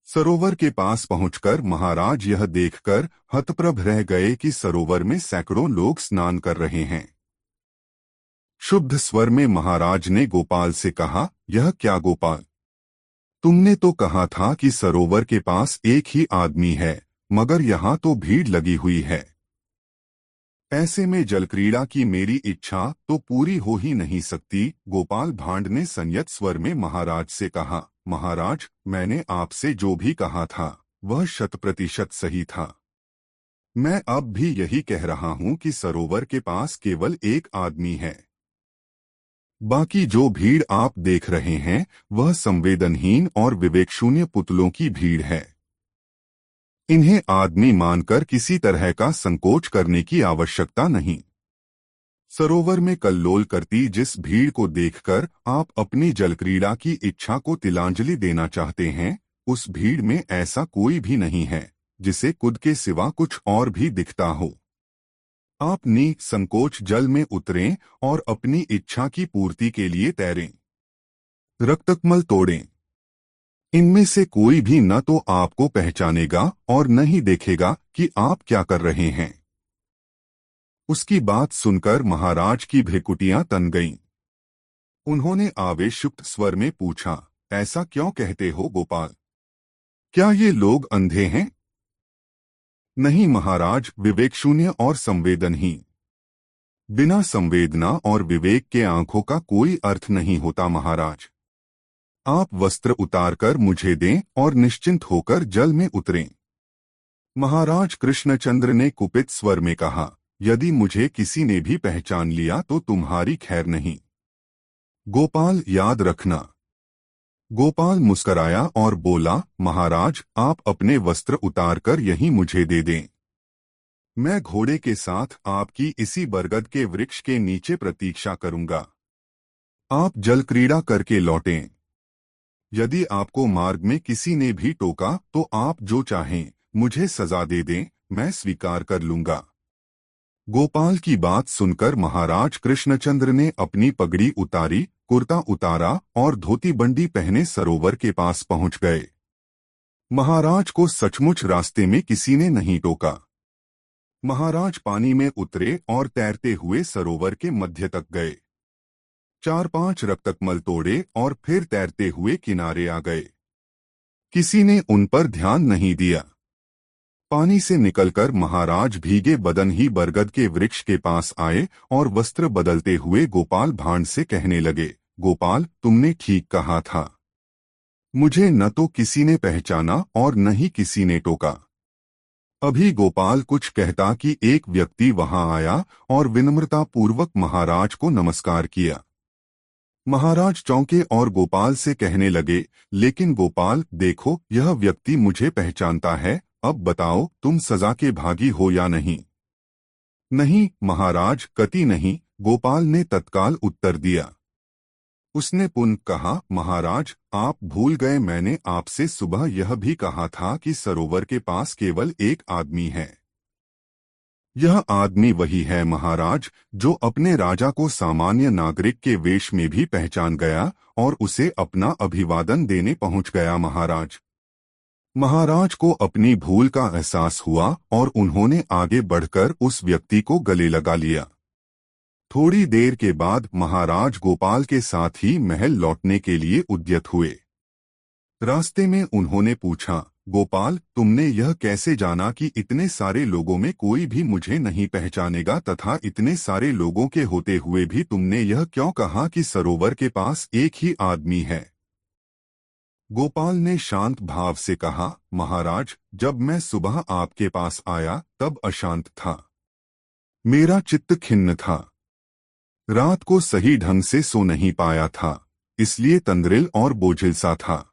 S1: सरोवर के पास पहुंचकर महाराज यह देखकर हतप्रभ रह गए कि सरोवर में सैकड़ों लोग स्नान कर रहे हैं। शुद्ध स्वर में महाराज ने गोपाल से कहा, यह क्या गोपाल, तुमने तो कहा था कि सरोवर के पास एक ही आदमी है, मगर यहाँ तो भीड़ लगी हुई है। ऐसे में जलक्रीड़ा की मेरी इच्छा तो पूरी हो ही नहीं सकती। गोपाल भांड ने संयत स्वर में महाराज से कहा, महाराज, मैंने आपसे जो भी कहा था वह 100% सही था। मैं अब भी यही कह रहा हूँ कि सरोवर के पास केवल एक आदमी है। बाकी जो भीड़ आप देख रहे हैं वह संवेदनहीन और विवेकशून्य पुतलों की भीड़ है। इन्हें आदमी मानकर किसी तरह का संकोच करने की आवश्यकता नहीं। सरोवर में कल्लोल करती जिस भीड़ को देखकर आप अपनी जलक्रीड़ा की इच्छा को तिलांजलि देना चाहते हैं, उस भीड़ में ऐसा कोई भी नहीं है जिसे खुद के सिवा कुछ और भी दिखता हो। आप निसंकोच जल में उतरें और अपनी इच्छा की पूर्ति के लिए तैरें। रक्तकमल तोड़ें। इनमें से कोई भी न तो आपको पहचानेगा और न ही देखेगा कि आप क्या कर रहे हैं। उसकी बात सुनकर महाराज की भ्रुकुटियां तन गईं। उन्होंने आवेशयुक्त स्वर में पूछा, ऐसा क्यों कहते हो गोपाल? क्या ये अंधे अंधे हैं? नहीं महाराज, विवेकशून्य और संवेदनहीन। बिना संवेदना और विवेक के आंखों का कोई अर्थ नहीं होता महाराज। आप वस्त्र उतारकर मुझे दें और निश्चिंत होकर जल में उतरें। महाराज कृष्णचंद्र ने कुपित स्वर में कहा, यदि मुझे किसी ने भी पहचान लिया तो तुम्हारी खैर नहीं। गोपाल, याद रखना। गोपाल मुस्कराया और बोला, महाराज, आप अपने वस्त्र उतारकर यहीं मुझे दे दें। मैं घोड़े के साथ आपकी इसी बरगद के वृक्ष के नीचे प्रतीक्षा करूंगा। आप जलक्रीड़ा करके लौटें। यदि आपको मार्ग में किसी ने भी टोका तो आप जो चाहें मुझे सजा दे दें, मैं स्वीकार कर लूंगा। गोपाल की बात सुनकर महाराज कृष्णचंद्र ने अपनी पगड़ी उतारी, कुर्ता उतारा और धोती बंडी पहने सरोवर के पास पहुंच गए। महाराज को सचमुच रास्ते में किसी ने नहीं टोका। महाराज पानी में उतरे और तैरते हुए सरोवर के मध्य तक गए। 4-5 रक्तकमल तोड़े और फिर तैरते हुए किनारे आ गए। किसी ने उन पर ध्यान नहीं दिया। पानी से निकलकर महाराज भीगे बदन ही बरगद के वृक्ष के पास आए और वस्त्र बदलते हुए गोपाल भांड से कहने लगे, गोपाल, तुमने ठीक कहा था। मुझे न तो किसी ने पहचाना और न ही किसी ने टोका। अभी गोपाल कुछ कहता कि एक व्यक्ति वहां आया और विनम्रतापूर्वक महाराज को नमस्कार किया। महाराज चौंके और गोपाल से कहने लगे, लेकिन गोपाल, देखो, यह व्यक्ति मुझे पहचानता है। अब बताओ, तुम सजा के भागी हो या नहीं? नहीं महाराज, कति नहीं, गोपाल ने तत्काल उत्तर दिया। उसने पुनः कहा, महाराज, आप भूल गए, मैंने आपसे सुबह यह भी कहा था कि सरोवर के पास केवल एक आदमी है। यह आदमी वही है महाराज, जो अपने राजा को सामान्य नागरिक के वेश में भी पहचान गया और उसे अपना अभिवादन देने पहुंच गया। महाराज को अपनी भूल का एहसास हुआ और उन्होंने आगे बढ़कर उस व्यक्ति को गले लगा लिया। थोड़ी देर के बाद महाराज गोपाल के साथ ही महल लौटने के लिए उद्यत हुए। रास्ते में उन्होंने पूछा, गोपाल, तुमने यह कैसे जाना कि इतने सारे लोगों में कोई भी मुझे नहीं पहचानेगा, तथा इतने सारे लोगों के होते हुए भी तुमने यह क्यों कहा कि सरोवर के पास एक ही आदमी है? गोपाल ने शांत भाव से कहा, महाराज, जब मैं सुबह आपके पास आया तब अशांत था। मेरा चित्त खिन्न था। रात को सही ढंग से सो नहीं पाया था, इसलिए तंद्रिल और बोझिल सा था।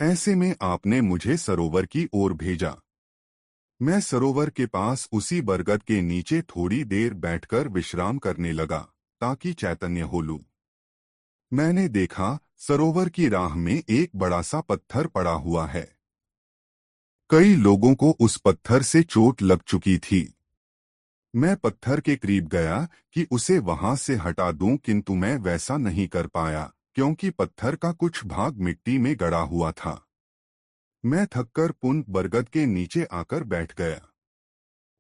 S1: ऐसे में आपने मुझे सरोवर की ओर भेजा। मैं सरोवर के पास उसी बरगद के नीचे थोड़ी देर बैठकर विश्राम करने लगा ताकि चैतन्य हो लूं। मैंने देखा, सरोवर की राह में एक बड़ा सा पत्थर पड़ा हुआ है। कई लोगों को उस पत्थर से चोट लग चुकी थी। मैं पत्थर के करीब गया कि उसे वहां से हटा दूं, किंतु मैं वैसा नहीं कर पाया क्योंकि पत्थर का कुछ भाग मिट्टी में गड़ा हुआ था। मैं थककर पुनः बरगद के नीचे आकर बैठ गया।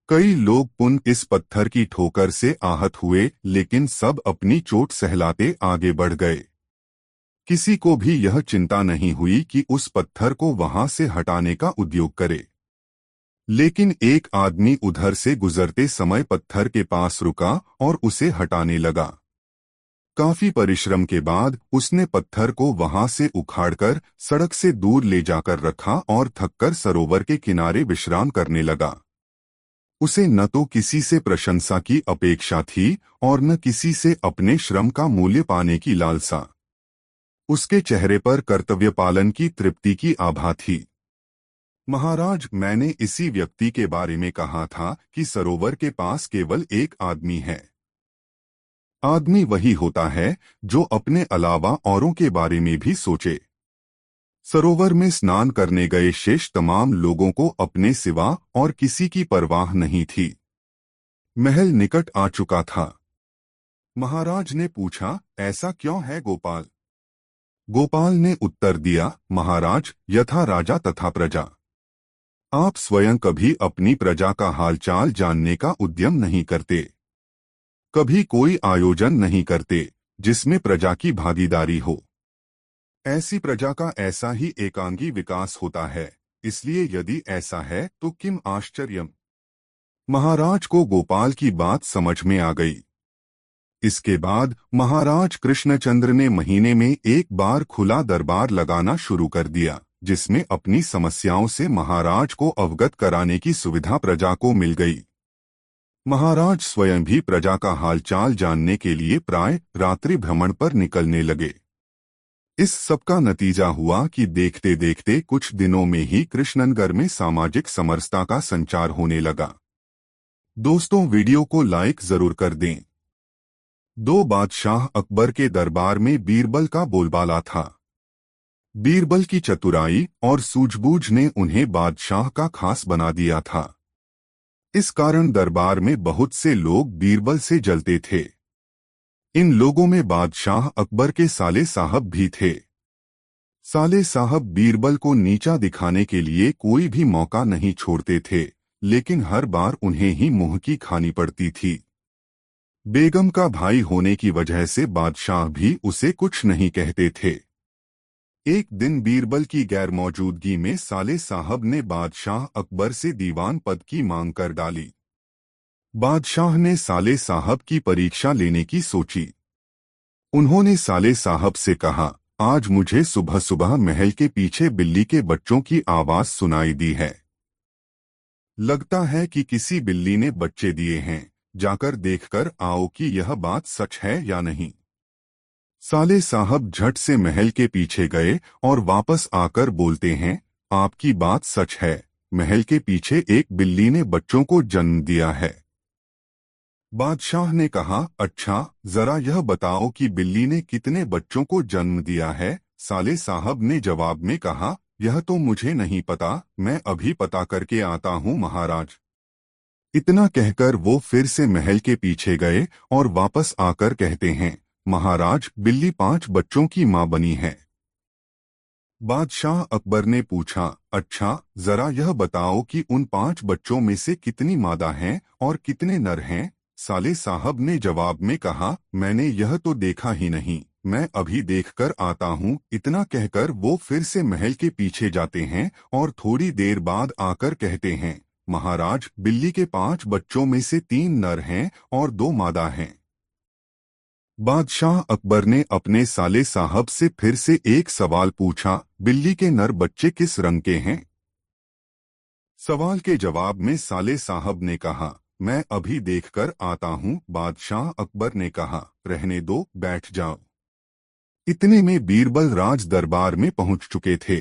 S1: कई लोग पुनः इस पत्थर की ठोकर से आहत हुए, लेकिन सब अपनी चोट सहलाते आगे बढ़ गए। किसी को भी यह चिंता नहीं हुई कि उस पत्थर को वहां से हटाने का उद्योग करे। लेकिन एक आदमी उधर से गुजरते समय पत्थर के पास रुका और उसे हटाने लगा। काफी परिश्रम के बाद उसने पत्थर को वहां से उखाड़कर सड़क से दूर ले जाकर रखा और थककर सरोवर के किनारे विश्राम करने लगा। उसे न तो किसी से प्रशंसा की अपेक्षा थी और न किसी से अपने श्रम का मूल्य पाने की लालसा। उसके चेहरे पर कर्तव्य पालन की तृप्ति की आभा थी। महाराज, मैंने इसी व्यक्ति के बारे में कहा था कि सरोवर के पास केवल एक आदमी है। आदमी वही होता है जो अपने अलावा औरों के बारे में भी सोचे। सरोवर में स्नान करने गए शेष तमाम लोगों को अपने सिवा और किसी की परवाह नहीं थी। महल निकट आ चुका था। महाराज ने पूछा, ऐसा क्यों है गोपाल? गोपाल ने उत्तर दिया, महाराज, यथा राजा तथा प्रजा। आप स्वयं कभी अपनी प्रजा का हालचाल जानने का उद्यम नहीं करते। कभी कोई आयोजन नहीं करते जिसमें प्रजा की भागीदारी हो। ऐसी प्रजा का ऐसा ही एकांगी विकास होता है। इसलिए यदि ऐसा है तो किम आश्चर्यम। महाराज को गोपाल की बात समझ में आ गई। इसके बाद महाराज कृष्णचंद्र ने महीने में एक बार खुला दरबार लगाना शुरू कर दिया, जिसमें अपनी समस्याओं से महाराज को अवगत कराने की सुविधा प्रजा को मिल गई। महाराज स्वयं भी प्रजा का हालचाल जानने के लिए प्राय रात्रि भ्रमण पर निकलने लगे। इस सब का नतीजा हुआ कि देखते देखते कुछ दिनों में ही कृष्णनगर में सामाजिक समरसता का संचार होने लगा। दोस्तों, वीडियो को लाइक जरूर कर दें। दो बादशाह अकबर के दरबार में बीरबल का बोलबाला था। बीरबल की चतुराई और सूझबूझ ने उन्हें बादशाह का खास बना दिया था। इस कारण दरबार में बहुत से लोग बीरबल से जलते थे। इन लोगों में बादशाह अकबर के साले साहब भी थे। साले साहब बीरबल को नीचा दिखाने के लिए कोई भी मौका नहीं छोड़ते थे, लेकिन हर बार उन्हें ही मुंह की खानी पड़ती थी। बेगम का भाई होने की वजह से बादशाह भी उसे कुछ नहीं कहते थे। एक दिन बीरबल की गैर मौजूदगी में साले साहब ने बादशाह अकबर से दीवान पद की मांग कर डाली। बादशाह ने साले साहब की परीक्षा लेने की सोची। उन्होंने साले साहब से कहा, आज मुझे सुबह सुबह महल के पीछे बिल्ली के बच्चों की आवाज सुनाई दी है। लगता है कि किसी बिल्ली ने बच्चे दिए हैं, जाकर देखकर आओ कि यह बात सच है या नहीं। साले साहब झट से महल के पीछे गए और वापस आकर बोलते हैं, आपकी बात सच है, महल के पीछे एक बिल्ली ने बच्चों को जन्म दिया है। बादशाह ने कहा, अच्छा, जरा यह बताओ कि बिल्ली ने कितने बच्चों को जन्म दिया है। साले साहब ने जवाब में कहा, यह तो मुझे नहीं पता, मैं अभी पता करके आता हूँ महाराज। इतना कहकर वो फिर से महल के पीछे गए और वापस आकर कहते हैं, महाराज, बिल्ली 5 बच्चों की मां बनी है। बादशाह अकबर ने पूछा, अच्छा, जरा यह बताओ कि उन 5 बच्चों में से कितनी मादा हैं और कितने नर हैं। साले साहब ने जवाब में कहा, मैंने यह तो देखा ही नहीं, मैं अभी देखकर आता हूँ। इतना कहकर वो फिर से महल के पीछे जाते हैं और थोड़ी देर बाद आकर कहते हैं, महाराज, बिल्ली के 5 बच्चों में से 3 नर हैं और 2 मादा हैं। बादशाह अकबर ने अपने साले साहब से फिर से एक सवाल पूछा, बिल्ली के नर बच्चे किस रंग के हैं। सवाल के जवाब में साले साहब ने कहा, मैं अभी देखकर आता हूँ। बादशाह अकबर ने कहा, रहने दो, बैठ जाओ। इतने में बीरबल राज दरबार में पहुंच चुके थे।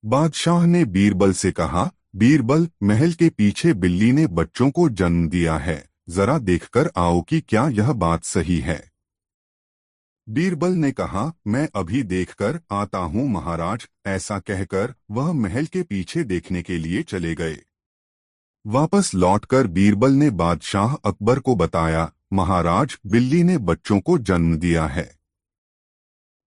S1: बादशाह ने बीरबल से कहा, बीरबल, महल के पीछे बिल्ली ने बच्चों को जन्म दिया है, जरा देखकर आओ कि क्या यह बात सही है। बीरबल ने कहा, मैं अभी देखकर आता हूँ महाराज। ऐसा कहकर वह महल के पीछे देखने के लिए चले गए। वापस लौटकर बीरबल ने बादशाह अकबर को बताया, महाराज, बिल्ली ने बच्चों को जन्म दिया है।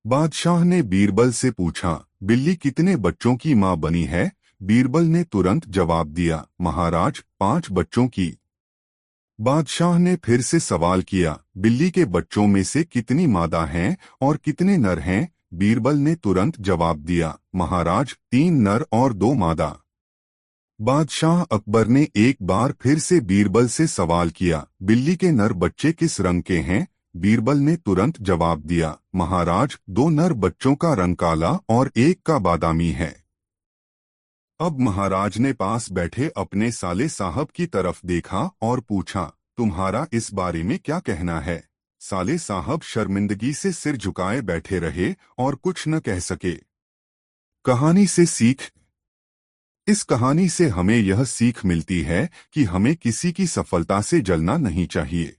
S1: बादशाह ने बीरबल से पूछा, बिल्ली कितने बच्चों की मां बनी है। बीरबल ने तुरंत जवाब दिया, महाराज, 5 बच्चों की। बादशाह ने फिर से सवाल किया, बिल्ली के बच्चों में से कितनी मादा हैं और कितने नर हैं। बीरबल ने तुरंत जवाब दिया, महाराज, 3 नर और 2 मादा। बादशाह अकबर ने एक बार फिर से बीरबल से सवाल किया, बिल्ली के नर बच्चे किस रंग के हैं। बीरबल ने तुरंत जवाब दिया, महाराज, 2 नर बच्चों का रंग काला और एक का बादामी है। अब महाराज ने पास बैठे अपने साले साहब की तरफ देखा और पूछा, तुम्हारा इस बारे में क्या कहना है। साले साहब शर्मिंदगी से सिर झुकाए बैठे रहे और कुछ न कह सके। कहानी से सीख। इस कहानी से हमें यह सीख मिलती है कि हमें किसी की सफलता से जलना नहीं चाहिए।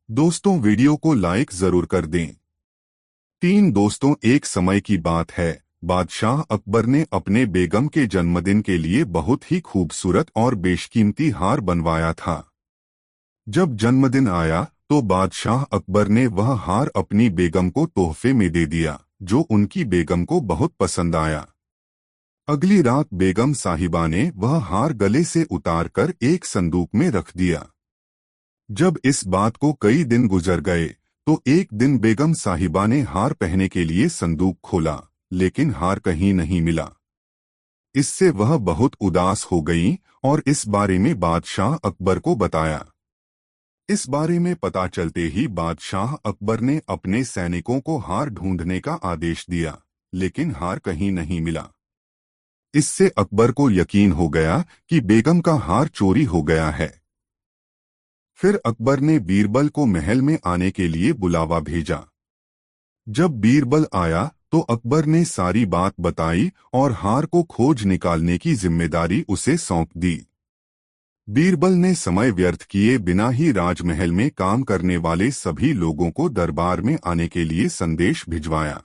S1: दोस्तों, वीडियो को लाइक जरूर कर दें। 3 दोस्तों, एक समय की बात है, बादशाह अकबर ने अपने बेगम के जन्मदिन के लिए बहुत ही खूबसूरत और बेशकीमती हार बनवाया था। जब जन्मदिन आया तो बादशाह अकबर ने वह हार अपनी बेगम को तोहफे में दे दिया, जो उनकी बेगम को बहुत पसंद आया। अगली रात बेगम साहिबा ने वह हार गले से उतारकर एक संदूक में रख दिया। जब इस बात को कई दिन गुजर गए तो एक दिन बेगम साहिबा ने हार पहनने के लिए संदूक खोला, लेकिन हार कहीं नहीं मिला। इससे वह बहुत उदास हो गईं और इस बारे में बादशाह अकबर को बताया। इस बारे में पता चलते ही बादशाह अकबर ने अपने सैनिकों को हार ढूंढने का आदेश दिया, लेकिन हार कहीं नहीं मिला। इससे अकबर को यकीन हो गया कि बेगम का हार चोरी हो गया है। फिर अकबर ने बीरबल को महल में आने के लिए बुलावा भेजा। जब बीरबल आया तो अकबर ने सारी बात बताई और हार को खोज निकालने की जिम्मेदारी उसे सौंप दी। बीरबल ने समय व्यर्थ किए बिना ही राजमहल में काम करने वाले सभी लोगों को दरबार में आने के लिए संदेश भिजवाया।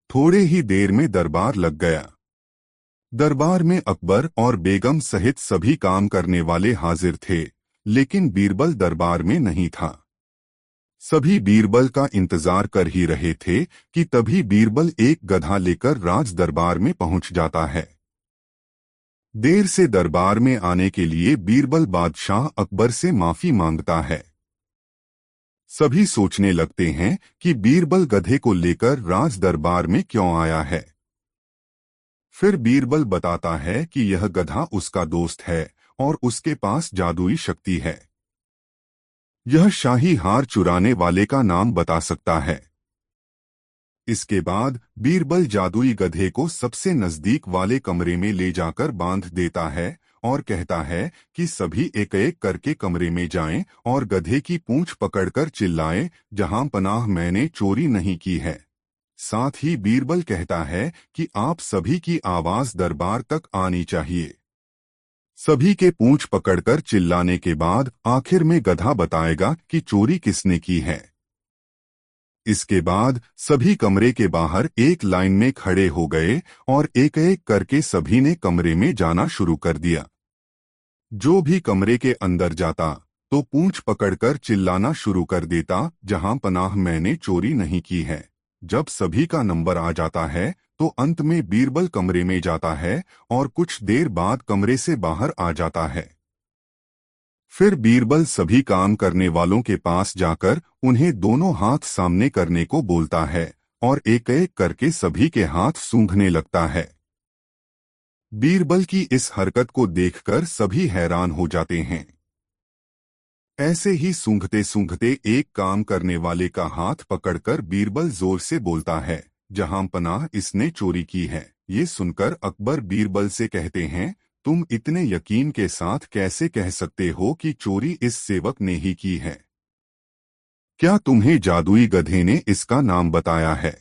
S1: थोड़े ही देर में दरबार लग गया। दरबार में अकबर और बेगम सहित सभी काम करने वाले हाजिर थे, लेकिन बीरबल दरबार में नहीं था। सभी बीरबल का इंतजार कर ही रहे थे कि तभी बीरबल एक गधा लेकर राज दरबार में पहुंच जाता है। देर से दरबार में आने के लिए बीरबल बादशाह अकबर से माफी मांगता है। सभी सोचने लगते हैं कि बीरबल गधे को लेकर राज दरबार में क्यों आया है। फिर बीरबल बताता है कि यह गधा उसका दोस्त है और उसके पास जादुई शक्ति है। यह शाही हार चुराने वाले का नाम बता सकता है। इसके बाद बीरबल जादुई गधे को सबसे नजदीक वाले कमरे में ले जाकर बांध देता है और कहता है कि सभी एक एक करके कमरे में जाएं और गधे की पूंछ पकड़कर चिल्लाएं, जहां पनाह मैंने चोरी नहीं की है। साथ ही बीरबल कहता है कि आप सभी की आवाज दरबार तक आनी चाहिए। सभी के पूंछ पकड़कर चिल्लाने के बाद आखिर में गधा बताएगा कि चोरी किसने की है। इसके बाद सभी कमरे के बाहर एक लाइन में खड़े हो गए और एक एक करके सभी ने कमरे में जाना शुरू कर दिया। जो भी कमरे के अंदर जाता तो पूंछ पकड़कर चिल्लाना शुरू कर देता, जहां पनाह मैंने चोरी नहीं की है। जब सभी का नंबर आ जाता है तो अंत में बीरबल कमरे में जाता है और कुछ देर बाद कमरे से बाहर आ जाता है। फिर बीरबल सभी काम करने वालों के पास जाकर उन्हें दोनों हाथ सामने करने को बोलता है और एक एक करके सभी के हाथ सूंघने लगता है। बीरबल की इस हरकत को देखकर सभी हैरान हो जाते हैं। ऐसे ही सूंघते सूंघते एक काम करने वाले का हाथ पकड़कर बीरबल जोर से बोलता है, जहां पनाह इसने चोरी की है। ये सुनकर अकबर बीरबल से कहते हैं, तुम इतने यकीन के साथ कैसे कह सकते हो कि चोरी इस सेवक ने ही की है? क्या तुम्हें जादुई गधे ने इसका नाम बताया है?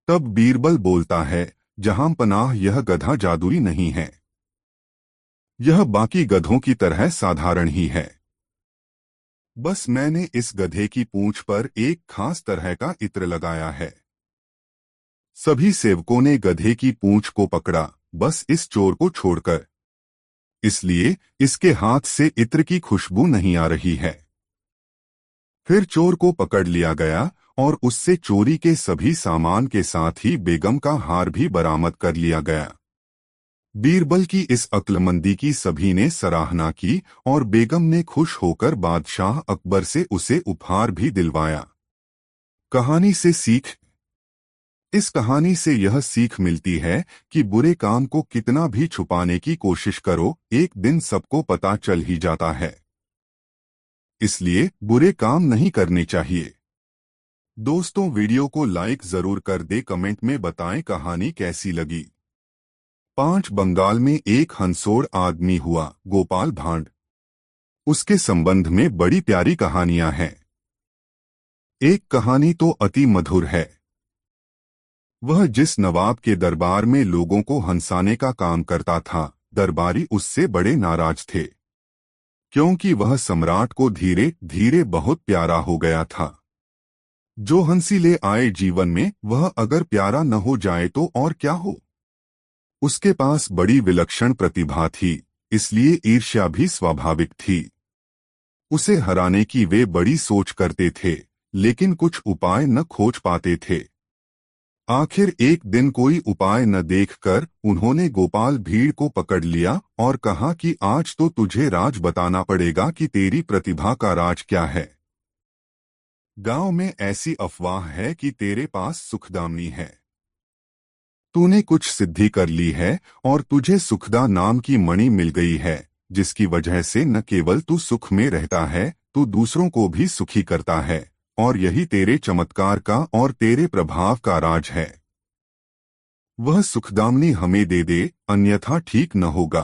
S1: तब बीरबल बोलता है, जहां पनाह यह गधा जादुई नहीं है। यह बाकी गधों की तरह साधारण ही है। बस मैंने इस गधे की पूंछ पर एक खास तरह का इत्र लगाया है। सभी सेवकों ने गधे की पूंछ को पकड़ा, बस इस चोर को छोड़कर। इसलिए इसके हाथ से इत्र की खुशबू नहीं आ रही है। फिर चोर को पकड़ लिया गया और उससे चोरी के सभी सामान के साथ ही बेगम का हार भी बरामद कर लिया गया। बीरबल की इस अक्लमंदी की सभी ने सराहना की और बेगम ने खुश होकर बादशाह अकबर से उसे उपहार भी दिलवाया। कहानी से सीख। इस कहानी से यह सीख मिलती है कि बुरे काम को कितना भी छुपाने की कोशिश करो, एक दिन सबको पता चल ही जाता है। इसलिए बुरे काम नहीं करने चाहिए। दोस्तों, वीडियो को लाइक जरूर कर दे, कमेंट में बताएं कहानी कैसी लगी। 5 बंगाल में एक हंसोड़ आदमी हुआ, गोपाल भांड। उसके संबंध में बड़ी प्यारी कहानियां हैं। एक कहानी तो अति मधुर है। वह जिस नवाब के दरबार में लोगों को हंसाने का काम करता था, दरबारी उससे बड़े नाराज थे, क्योंकि वह सम्राट को धीरे धीरे बहुत प्यारा हो गया था। जो हंसी ले आए जीवन में, वह अगर प्यारा न हो जाए तो और क्या हो। उसके पास बड़ी विलक्षण प्रतिभा थी, इसलिए ईर्ष्या भी स्वाभाविक थी। उसे हराने की वे बड़ी सोच करते थे, लेकिन कुछ उपाय न खोज पाते थे। आखिर एक दिन कोई उपाय न देखकर उन्होंने गोपाल भीड़ को पकड़ लिया और कहा कि आज तो तुझे राज बताना पड़ेगा कि तेरी प्रतिभा का राज क्या है। गांव में ऐसी अफवाह है कि तेरे पास सुखदामनी है। तूने कुछ सिद्धि कर ली है और तुझे सुखदा नाम की मणि मिल गई है, जिसकी वजह से न केवल तू सुख में रहता है, तू दूसरों को भी सुखी करता है, और यही तेरे चमत्कार का और तेरे प्रभाव का राज है। वह सुखदामनी हमें दे दे, अन्यथा ठीक न होगा।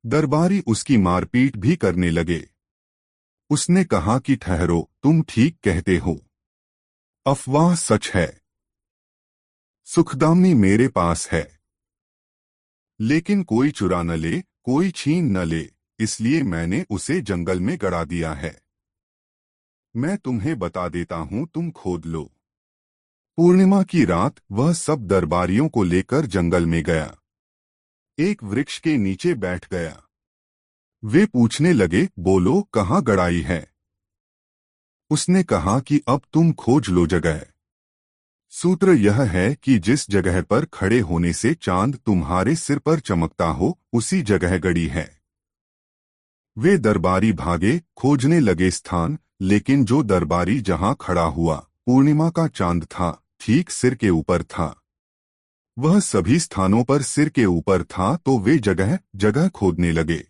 S1: दरबारी उसकी मारपीट भी करने लगे। उसने कहा कि ठहरो, तुम ठीक कहते हो। अफवाह सच है। सुखदामनी मेरे पास है, लेकिन कोई चुरा न ले, कोई छीन न ले, इसलिए मैंने उसे जंगल में गड़ा दिया है। मैं तुम्हें बता देता हूं, तुम खोद लो। पूर्णिमा की रात वह सब दरबारियों को लेकर जंगल में गया। एक वृक्ष के नीचे बैठ गया। वे पूछने लगे, बोलो, कहाँ गड़ाई है? उसने कहा कि अब तुम खोज लो जगह। सूत्र यह है कि जिस जगह पर खड़े होने से चांद तुम्हारे सिर पर चमकता हो, उसी जगह गड़ी है। वे दरबारी भागे, खोजने लगे स्थान, लेकिन जो दरबारी जहां खड़ा हुआ, पूर्णिमा का चांद था, ठीक सिर के ऊपर था। वह सभी स्थानों पर सिर के ऊपर था, तो वे जगह जगह खोदने लगे।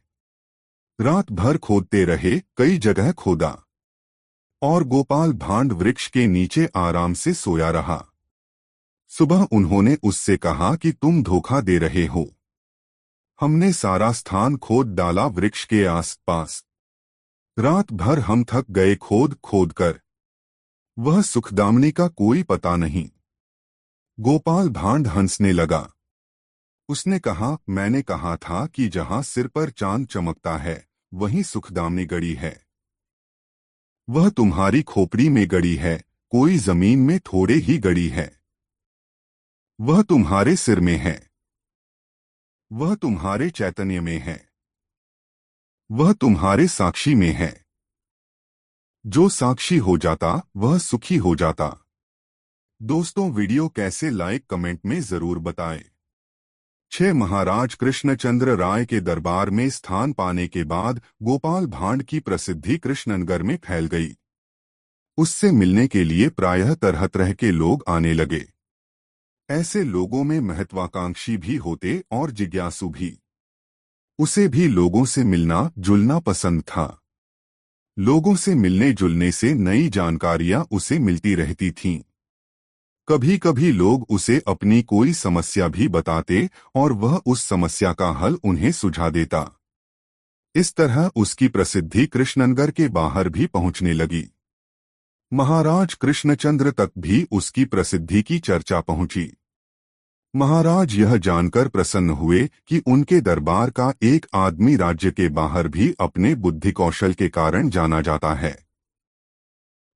S1: रात भर खोदते रहे, कई जगह खोदा, और गोपाल भांड वृक्ष के नीचे आराम से सोया रहा। सुबह उन्होंने उससे कहा कि तुम धोखा दे रहे हो। हमने सारा स्थान खोद डाला वृक्ष के आसपास। रात भर हम थक गए खोद खोद कर। वह सुखदामनी का कोई पता नहीं। गोपाल भांड हंसने लगा। उसने कहा, मैंने कहा था कि जहां सिर पर चांद चमकता है, वहीं सुखदामनी गड़ी है। वह तुम्हारी खोपड़ी में गड़ी है, कोई जमीन में थोड़े ही गड़ी है। वह तुम्हारे सिर में है। वह तुम्हारे चैतन्य में है। वह तुम्हारे साक्षी में है। जो साक्षी हो जाता, वह सुखी हो जाता। दोस्तों, वीडियो कैसे लाइक कमेंट में जरूर बताएं। 6 महाराज कृष्णचंद्र राय के दरबार में स्थान पाने के बाद गोपाल भांड की प्रसिद्धि कृष्णनगर में फैल गई। उससे मिलने के लिए प्रायः तरह तरह के लोग आने लगे। ऐसे लोगों में महत्वाकांक्षी भी होते और जिज्ञासु भी। उसे भी लोगों से मिलना जुलना पसंद था। लोगों से मिलने जुलने से नई जानकारियां उसे मिलती रहती थीं। कभी कभी लोग उसे अपनी कोई समस्या भी बताते और वह उस समस्या का हल उन्हें सुझा देता। इस तरह उसकी प्रसिद्धि कृष्णनगर के बाहर भी पहुंचने लगी। महाराज कृष्णचंद्र तक भी उसकी प्रसिद्धि की चर्चा पहुंची। महाराज यह जानकर प्रसन्न हुए कि उनके दरबार का एक आदमी राज्य के बाहर भी अपने बुद्धि कौशल के कारण जाना जाता है।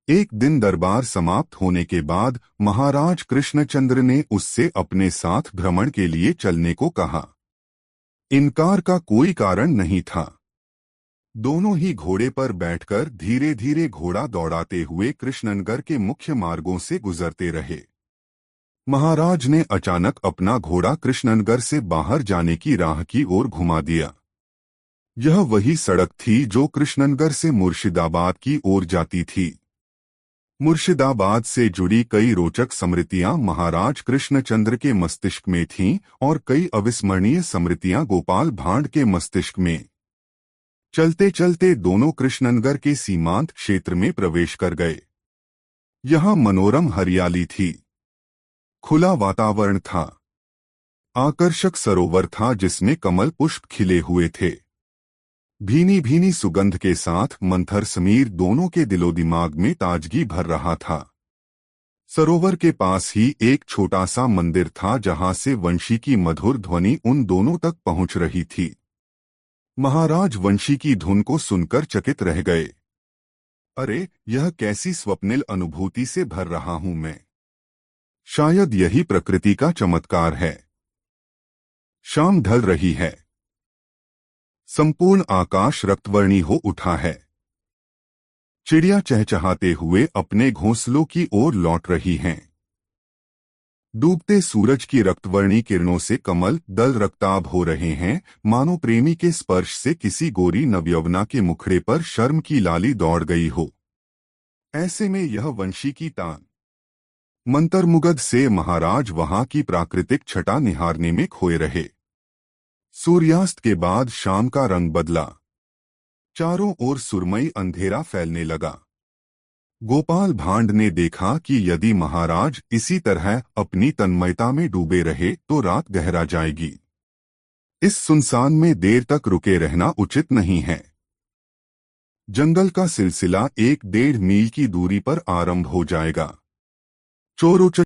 S1: एक दिन दरबार समाप्त होने के बाद महाराज कृष्णचंद्र ने उससे अपने साथ भ्रमण के लिए चलने को कहा। इनकार का कोई कारण नहीं था। दोनों ही घोड़े पर बैठकर धीरे धीरे घोड़ा दौड़ाते हुए कृष्णनगर के मुख्य मार्गों से गुजरते रहे। महाराज ने अचानक अपना घोड़ा कृष्णनगर से बाहर जाने की राह की ओर घुमा दिया। यह वही सड़क थी जो कृष्णनगर से मुर्शिदाबाद की ओर जाती थी। मुर्शिदाबाद से जुड़ी कई रोचक स्मृतियां महाराज कृष्णचंद्र के मस्तिष्क में थीं और कई अविस्मरणीय स्मृतियां गोपाल भांड के मस्तिष्क में। चलते चलते दोनों कृष्णनगर के सीमांत क्षेत्र में प्रवेश कर गए। यहाँ मनोरम हरियाली थी। खुला वातावरण था। आकर्षक सरोवर था जिसमें कमल पुष्प खिले हुए थे। भीनी भीनी सुगंध के साथ मंथर समीर दोनों के दिलो दिमाग में ताजगी भर रहा था। सरोवर के पास ही एक छोटा सा मंदिर था जहां से वंशी की मधुर ध्वनि उन दोनों तक पहुंच रही थी। महाराज वंशी की धुन को सुनकर चकित रह गए। अरे, यह कैसी स्वप्निल अनुभूति से भर रहा हूं मैं। शायद यही प्रकृति का चमत्कार है। शाम ढल रही है। संपूर्ण आकाश रक्तवर्णी हो उठा है। चिड़िया चहचहाते हुए अपने घोंसलों की ओर लौट रही हैं। डूबते सूरज की रक्तवर्णी किरणों से कमल दल रक्ताभ हो रहे हैं, मानो प्रेमी के स्पर्श से किसी गोरी नवयौवना के मुखड़े पर शर्म की लाली दौड़ गई हो। ऐसे में यह वंशी की तान मंत्रमुग्ध से महाराज वहां की प्राकृतिक छटा निहारने में खोए रहे। सूर्यास्त के बाद शाम का रंग बदला। चारों ओर सुरमई अंधेरा फैलने लगा। गोपाल भांड ने देखा कि यदि महाराज इसी तरह अपनी तन्मयता में डूबे रहे तो रात गहरा जाएगी। इस सुनसान में देर तक रुके रहना उचित नहीं है। जंगल का सिलसिला 1-1.5 मील की दूरी पर आरंभ हो जाएगा। चोरों